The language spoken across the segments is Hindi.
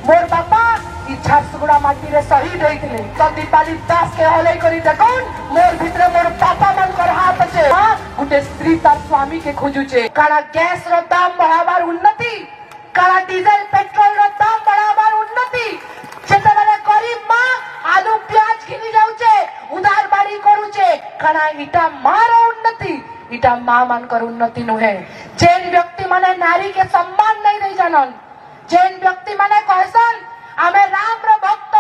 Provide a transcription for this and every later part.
मोर बापा झारसुगुड़ा माटी रे शहीद होइतिले तो दीपाली दास के हलै करी देखुन मोर भितरे मोर बापा मन कर हाथ छे गुटे स्त्री तार स्वामी के खोजुचे काना गैस रो दाम बढ़ाबार उन्नति काना डीजल पेट्रोल रो दाम बढ़ाबार उन्नति जेते बेले गरीब मां आलू प्याज किनी जाउचे उधार बाड़ी करूचे काना इटा मार उन्नति इटा मां मान कर उन्नति नुहे जेन व्यक्ति माने नारी के सम्मान नहीं दे जानन जेन व्यक्ति माने कहसन आमे राम रो भक्त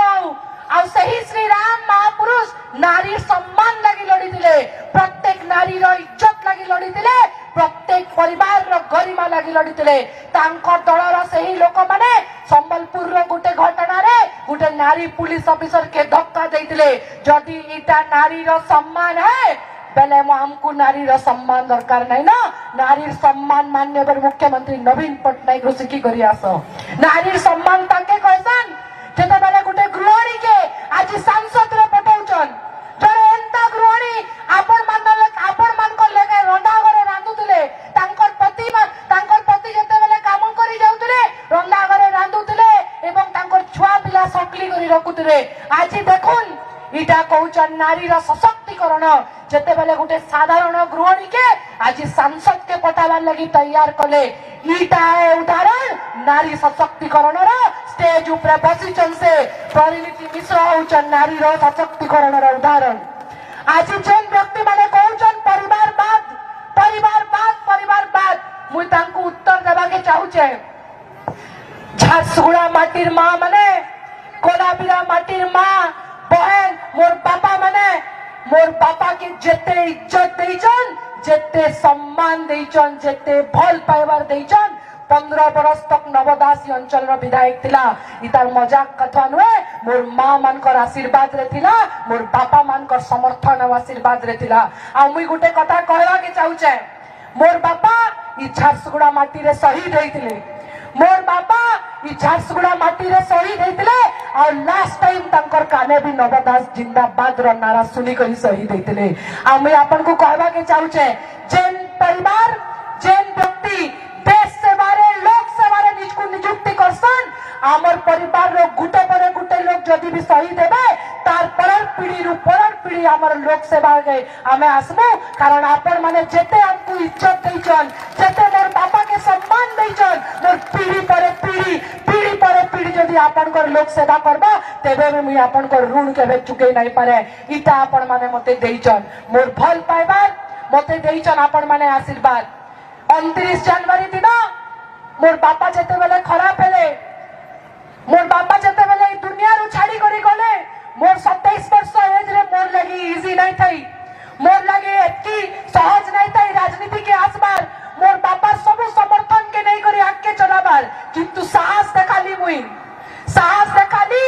आ सही श्री राम महापुरुष नारी सम्मान लगी लड़ी दिले प्रत्येक नारी रो इज्जत लगी लड़ी दिले प्रत्येक परिवार रो गरिमा लगी लड़ी दिले तांको दलर सही लोक माने संबलपुर रो गुटे घटना रे गुटे नारी पुलिस ऑफिसर के धक्का देइतिले जदि इटा नारी रो सम्मान है बेले हमको नारी रो सम्मान दरकार नहीं ना नारी सम्मान माननीय मुख्यमंत्री नवीन पट्टनायक रुसिकी करी आसो नारी सम्मान ताके कहसन जेते बेले गुटे गृहिणी के आज सांसद रे पठाउछन जरे एंता गृहिणी आपन मान को लेके रंडा घरे रांधुतिले तांकर पति जेते बेले काम करी जाउतिले रंडा घरे रांधुतिले एवं तांकर छुआ पिला सकली करी रखुतिले आज देखुन इटा कहउछन नारी रो सशक्तिकरण जेते बेले गुटे साधारण गृहिणी के आज सांसद के पठाबार लगी तैयार कले इटा है उदाहरण नारी सशक्तिकरण रो स्टेज ऊपर बसिचन से परिणीति मिश्र होचन नारी रो सशक्तिकरण रो उदाहरण आज जेन व्यक्ति माने कहउछन परिवार बाद मुई तांको उत्तर देबा के चाहूचे झारसुगुड़ा माटीर मां माने कोलाबिरा माटीर मां बहन मोर बापा माने मोर बापा के जेते इज्जत देइचन जेते सम्मान देइचन जेते भल पाइबार देइचन 15 बरस तक नवदासी अंचल रो विधायक थिला इतार मजाक कथा नुए मोर मां मान कर आशीर्वाद रे थिला मोर बापा मान कर समर्थन और आशीर्वाद रे थिला आ मुई गुटे कथा कहवा के चाहूचे मोर बापा ई झारसुगुड़ा माटी रे शहीद होइतिले मोर बापा ई झारसुगुड़ा माटी रे शहीद होइतिले और लास्ट टाइम तंकर काने भी नवदास जिंदाबाद रो नारा सुनी करी शहीद होइतिले आ मुई आपन को कहवा के चाहूचे जेन परिवार जेन व्यक्ति देश सेवा रे लोक सेवा रे नियुक्ति करसन आमर परिवार रो गुटे परे गुटे लोग जदी भी शहीद हेबे तार परर पीढ़ी आमर लोक सेवा के आमे आसमु कारण आपन माने जेते हमको इज्जत देइचन जेते मोर बापा के सम्मान देइचन मोर पीढ़ी परे पीढ़ी जदी आपन कर लोक सेवा करबा तेबे में मुई आपन कर ऋण केबे चुके नहीं पारे इटा आपन माने मते देइचन मोर भल पाइबार मते देइचन आपन माने आशीर्वाद 29 जनवरी दिन मोर बापा जेते बेले खराब हेले मोर बापा जेते बेले दुनिया रु छाड़ी करी गले मोर 27 वर्ष एज रे मोर लगी इजी नहीं थई मोर लगी एतकी सहज नहीं थई राजनीति के आसबार मोर बापा सब समर्थन के नहीं करी आके चलाबार किंतु साहस देखाली मुई साहस देखाली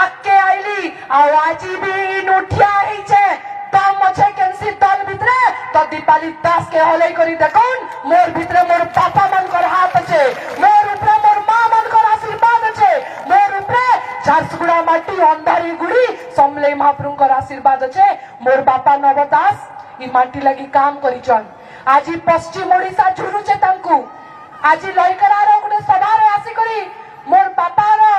आके आइली आवाजी भी उठिया ही छे दम छे केनसी दल भितरे तो दीपाली दास के हलै करी देखुन मोर भितरे मोर बापा मन कर हाथ छे मोर ऊपर मोर मां मन कर आशीर्वाद छे मोर ऊपर झारसुगुड़ा माटी अंधारी गुड़ी समले महाप्रभु कर आशीर्वाद छे मोर बापा नवदास ई माटी लगी काम करिचन आज पश्चिम ओडिसा झुरुचे तांकू आज लयकरा रो गुटे सभा रे आसी करी मोर बापा रो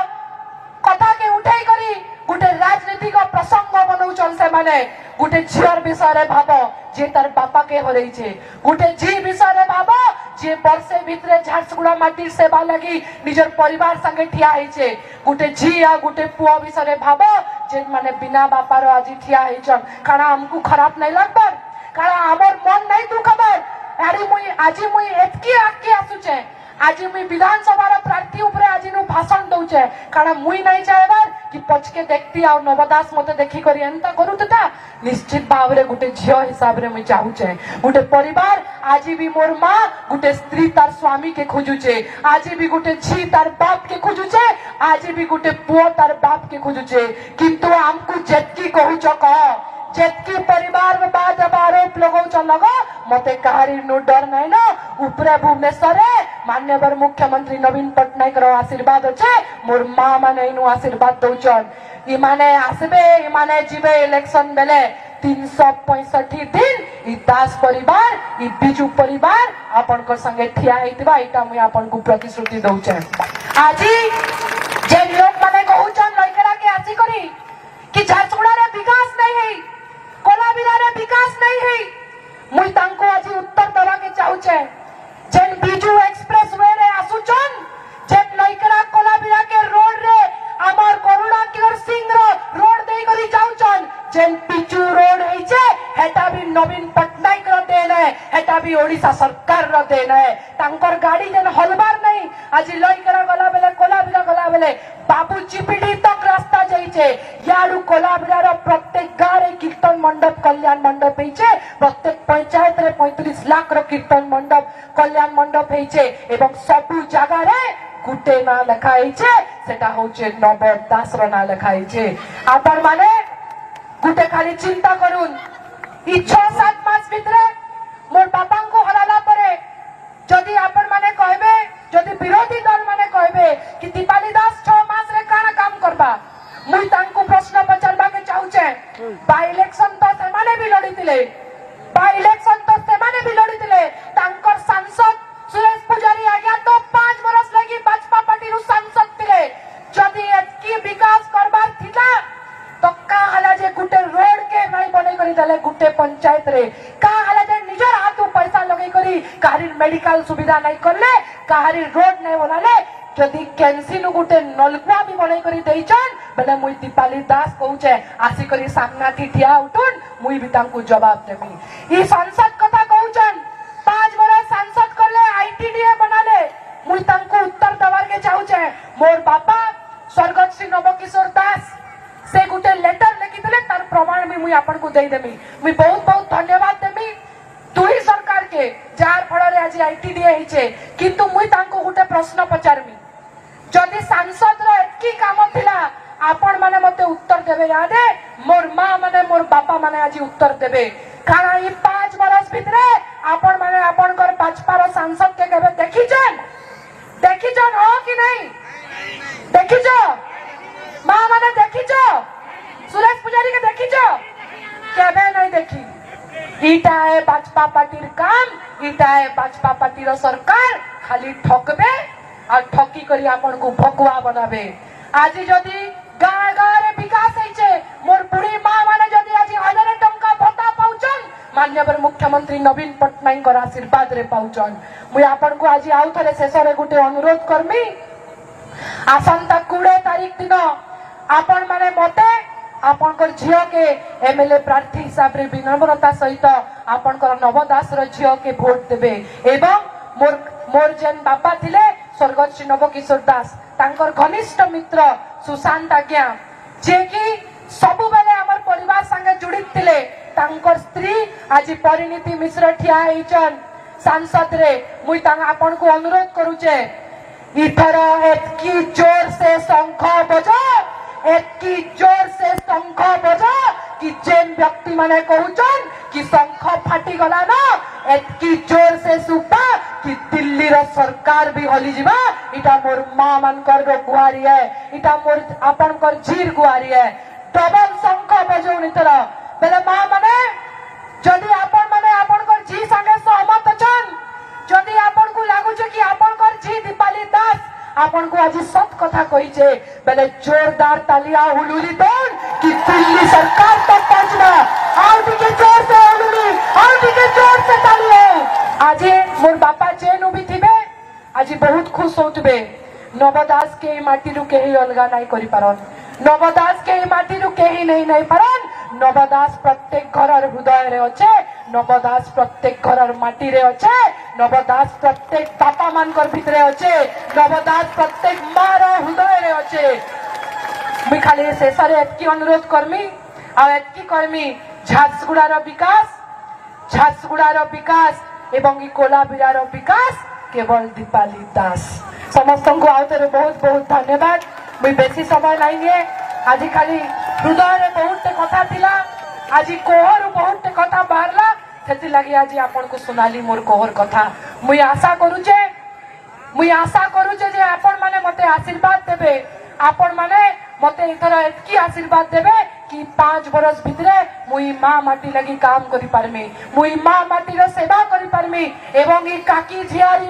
कथा के उठाई करी गुटे राजनीतिक प्रसंग बनाउचन से माने गुटे झियर विषय रे भाबो जे तार बापा के हरई छे गुटे झी विषय रे भाबो जे वर्षे भितरे झारसुगुड़ा माटी सेवा लगी निजर परिवार संगे ठिया है छे गुटे झी आ गुटे पुआ विषय रे भाबो जे माने बिना बापा रो आज ठिया है छन काना हमकु खराब नहीं लागबर काना हमर मन नहीं दुखबर अरे मुई एतकी आके आसुचे आज मुई विधानसभा रो प्रार्थी ऊपर आज नु भाषण दउचे कारण मुई नहीं चाहेबार कि पछके देखती आ नवदास मते देखि करी एंता करूतता निश्चित भाव रे गुटे झियो हिसाब रे मुई चाहूचे गुटे परिवार आज भी मोर मां गुटे स्त्री तार स्वामी के खोजुचे आज भी गुटे झी तार बाप के खोजुचे आज भी गुटे पुओ तार बाप के खोजुचे किंतु हमकु जेतकी कहूच कह जेतकी परिवार में बात आरोप लगाउछ लगा मते कहारी नु डर नहीं ना ऊपरे भुवनेश्वर मान्यवर मुख्यमंत्री नवीन पट्टनायक रो आशीर्वाद अच्छे मोर मां माने इनु आशीर्वाद दउछन इ माने आसबे इ माने जीवे इलेक्शन बेले 365 दिन इ दास परिवार इ बिजू परिवार आपन को संगे ठिया हेतिबा इटा मुई आपन को प्रतिश्रुति दउछे आजी जे नवीन पट्टनायक देन है, हेटा भी ओडिशा सरकार देन है। तांकर गाड़ी जेन हलबार नहीं, आज लईकरा गला बेले कोलाबिरा गला बेले बाबू चिपिडी तक रास्ता जाइछे। याडू कोलाबिरार प्रत्येक गारे कीर्तन मंडप कल्याण मंडप होइछे, प्रत्येक पंचायत रे 35 लाख रो कीर्तन मंडप कल्याण मंडप होइछे एवं सबु जगह रे गुटे ना लिखा होइछे, सेटा होचे नव दास रो ना लिखा होइछे। आपण माने गुटे खाली चिंता करूं, ई 6-7 मास भितरे मोर बापा को हराला परे जदि आपण माने कहबे, जदि विरोधी दल माने कहबे कि दीपाली दास 6 मास रे काना काम करबा, मुई तांको प्रश्न पचारबा के चाहूचे। बाय इलेक्शन तो से माने भी लड़ीतिले, बाय इलेक्शन तो से माने भी लड़ीतिले। तांकर सांसद सुरेश पुजारी आज्ञा तो 5 वर्ष लगी भाजपा पार्टी रो सांसद थिले। जदि एतकी विकास करबार थिला तो का हला जे गुटे रोड के नहीं बने करी दले, गुटे पंचायत रे का हला जे निजर हाथू पैसा लगई करी काहरी मेडिकल सुविधा नहीं करले, काहरी रोड नहीं बनाले, जदि कैंसी नु गुटे नलकुआ भी बने करी देइछन बेले मुई दीपाली दास कहूचे आसी करी सामना थी ठिया उठुन, मुई भी तांको जवाब देबी। ई सांसद कथा कहूचन 5 वर्ष सांसद करले, आईटीडीए बनाले, मुई तांको उत्तर दबार के चाहूचे। मोर बापा स्वर्गत श्री नवकिशोर दास से गुटे लेटर लिखी दिले, तार प्रमाण भी मुई आपन को दे देमी। मुई बहुत बहुत धन्यवाद देमी तुही सरकार के जार फल आज आईटीडीए हिचे। किंतु मुई तांको गुटे प्रश्न पचारमी, जदि सांसद रो एतकी काम थिला आपण माने मते उत्तर देबे। यादे मोर मां माने मोर बापा माने आज उत्तर देबे, कारण ई 5 वर्ष भितरे आपण माने आपण कर भाजपा रो सांसद के केबे देखिछन हो कि नहीं? देखिछो मां माने देखिछो, सुरेश पुजारी के देखिछो केबे नहीं देखी। इटा है भाजपा पार्टीर काम, इटा है भाजपा पार्टीर सरकार खाली ठकबे और ठकी करी आपण को भकुआ बनाबे। आज जदि गाँ गाँ रे विकास होइछे, मोर बुढ़ी मां माने जदि आज 1000 टंका भत्ता पाउछन, माननीय मुख्यमंत्री नवीन पट्टनायक आशीर्वाद रे पाउछन। मुई आपण को आज आउ थरे शेष रे गुटे अनुरोध करमी, आसंता 20 तारीख दिन आपण माने मते आपनकर झियो के एमएलए प्रार्थी हिसाब रे विनम्रता सहित आपनकर नवदास रो झियो के वोट देबे एवं मोर जेन बापा थिले स्वर्गत श्री नवकिशोर दास तांकर घनिष्ठ मित्र सुशांत आज्ञा जे कि सबु बेले हमर परिवार संगे जुड़ित थिले, तांकर स्त्री आज परिणीति मिश्र ठिया हेचन सांसद रे। मुई तांग आपन को अनुरोध करूचे, इथर एतकी जोर से शंख बजो, एतकी जोर से शंख बजो कि जेन व्यक्ति माने कहउचन कि शंख फाटी गला ना, एतकी जोर से सुपा कि दिल्ली रो सरकार भी हली जिबा। इटा मोर मां मानकर रो गुहारी है, इटा मोर आपन कर झीर गुहारी है। डबल शंख बजौनी तरह बेले मां माने जदि आपन माने आपन कर झी संगे सहमत अछन, जदि आपन को लागु छ कि आपन कर झी दीपाली दास आपन को आज सत कथा कहिछे बेले जोरदार तालियां हुलुली दोन कि दिल्ली सरकार तक पहुंचना। और भी जोर से हुलुली, और भी जोर से तालियां। आज मोर बापा जेनु भी थिबे आज बहुत खुश होतबे। नवदास के माटी रु केही अलगा नहीं करि पारन, नवदास के माटी रु केही नहीं पारन। नवदास प्रत्येक घर हृदय रे अच्छे, नवदास प्रत्येक घर माटी रे अच्छे, नवदास प्रत्येक बापा मानकर भितरे अच्छे, नवदास प्रत्येक मार हृदय रे अच्छे। मुई खाली शेष एतकी अनुरोध करमी आ एतकी करमी, झारसुगुड़ार विकास, झारसुगुड़ार विकास एवं कोलाबिरार विकास केवल दीपाली दास। समस्त को आउथरे बहुत बहुत धन्यवाद। मुई बेसी समय नहीं निए, आज खाली हृदय रे बहुत कथा थिला, आज कोहर बहुत कथा बाहरला, सेति लागि आज आपन को सुनाली मोर कोहर कथा। मुई आशा करूचे जे आपन माने मते आशीर्वाद देबे, आपन माने मते इथर एतकी आशीर्वाद देबे कि 5 वर्ष भितरे मुई मां माटी लगी काम करि पारमी, मुई मां माटी रो सेवा करि पारमी एवं ई काकी झियारी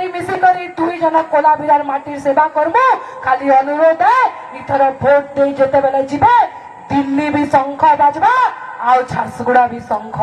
मिसी करी दुई जन कोलाबिरार माटी सेवा करबो। खाली अनुरोध है इथर भोट दे जेते बेले जिबे दिल्ली भी शंख बाजबा आ झारसुगुड़ा भी शंख।